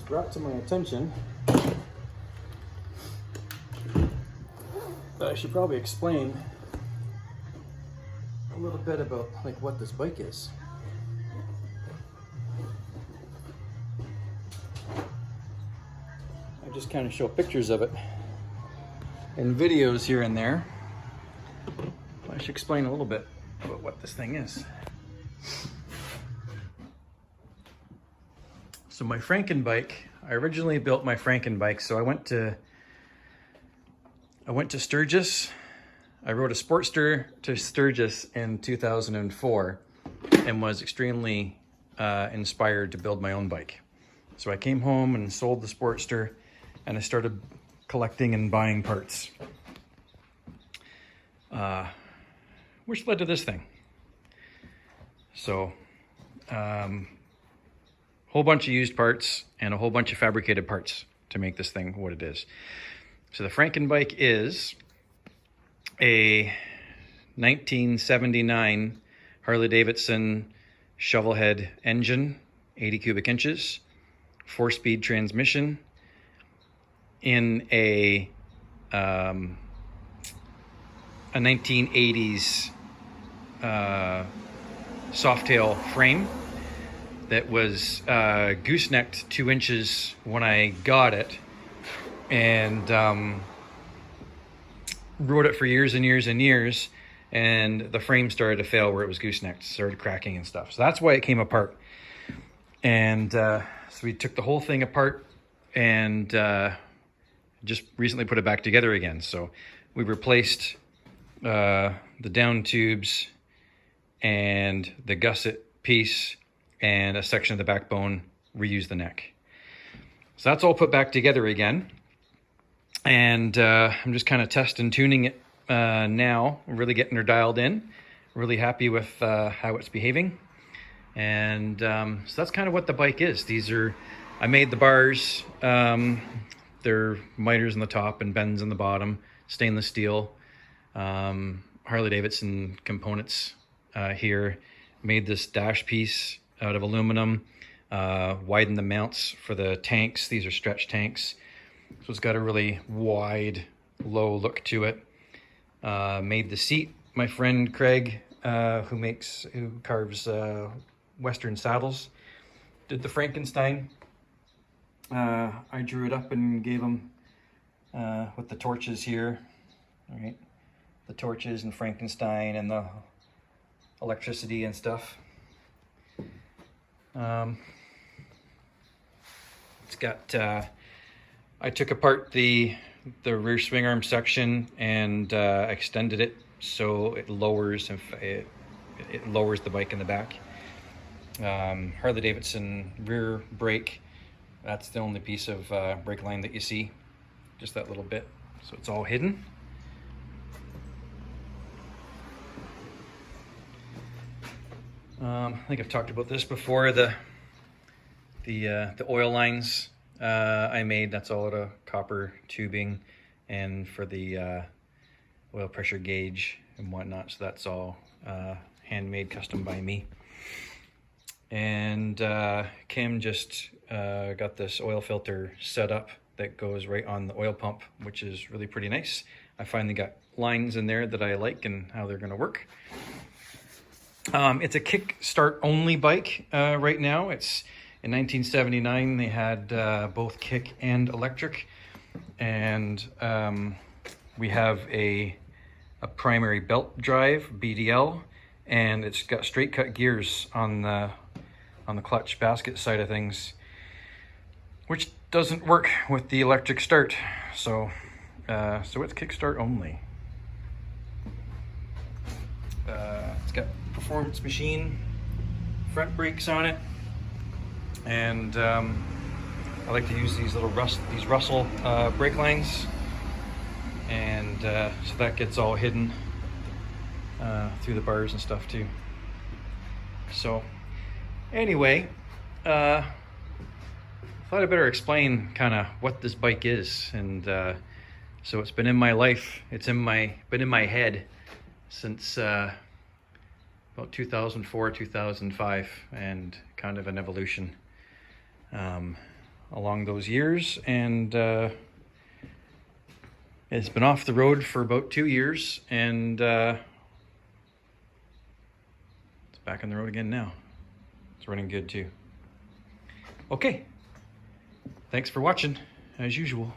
brought to my attention that I should probably explain a little bit about like what this bike is. I just kind of show pictures of it and videos here and there. I should explain a little bit about what this thing is. So my Frankenbike, I originally built my Frankenbike, so I went to Sturgis. I rode a Sportster to Sturgis in 2004 and was extremely inspired to build my own bike. So I came home and sold the Sportster and I started collecting and buying parts. Which led to this thing. So, whole bunch of used parts and a whole bunch of fabricated parts to make this thing what it is. So the Frankenbike is a 1979 Harley-Davidson shovelhead engine, 80 cubic inches, 4-speed transmission in a 1980s softail frame that was goosenecked 2 inches when I got it, and rode it for years and years and years, and the frame started to fail where it was goosenecked, started cracking and stuff. So that's why it came apart. And so we took the whole thing apart and just recently put it back together again. So we replaced the down tubes and the gusset piece and a section of the backbone, reused the neck. So that's all put back together again. And I'm just kind of testing, tuning it now, really getting her dialed in. Really happy with how it's behaving. And so that's kind of what the bike is. I made the bars. They're miters on the top and bends on the bottom, stainless steel. Harley-Davidson components here. Made this dash piece out of aluminum, widened the mounts for the tanks. These are stretch tanks. So it's got a really wide, low look to it. Made the seat. My friend Craig, who carves Western saddles, did the Frankenstein. I drew it up and gave him with the torches here. All right, the torches and Frankenstein and the electricity and stuff. It's got, I took apart the rear swing arm section and extended it so it lowers the bike in the back. Harley-Davidson rear brake, that's the only piece of brake line that you see, just that little bit, so it's all hidden. I think I've talked about this before. The oil lines I made, that's all out of copper tubing, and for the oil pressure gauge and whatnot. So that's all handmade, custom by me. And Kim just got this oil filter set up that goes right on the oil pump, which is really pretty nice. I finally got lines in there that I like and how they're going to work. It's a kick-start only bike right now. It's in 1979. They had both kick and electric, and we have a primary belt drive BDL, and it's got straight cut gears on the clutch basket side of things, which doesn't work with the electric start. So it's kickstart only. It's got performance machine front brakes on it, and I like to use these little Russell brake lines, and so that gets all hidden through the bars and stuff too. So anyway, thought I'd better explain kind of what this bike is. And so it's been in my life, been in my head since about 2004, 2005, and kind of an evolution. along those years, and it's been off the road for about 2 years, and it's back on the road again now. It's running good too. Okay, thanks for watching, as usual.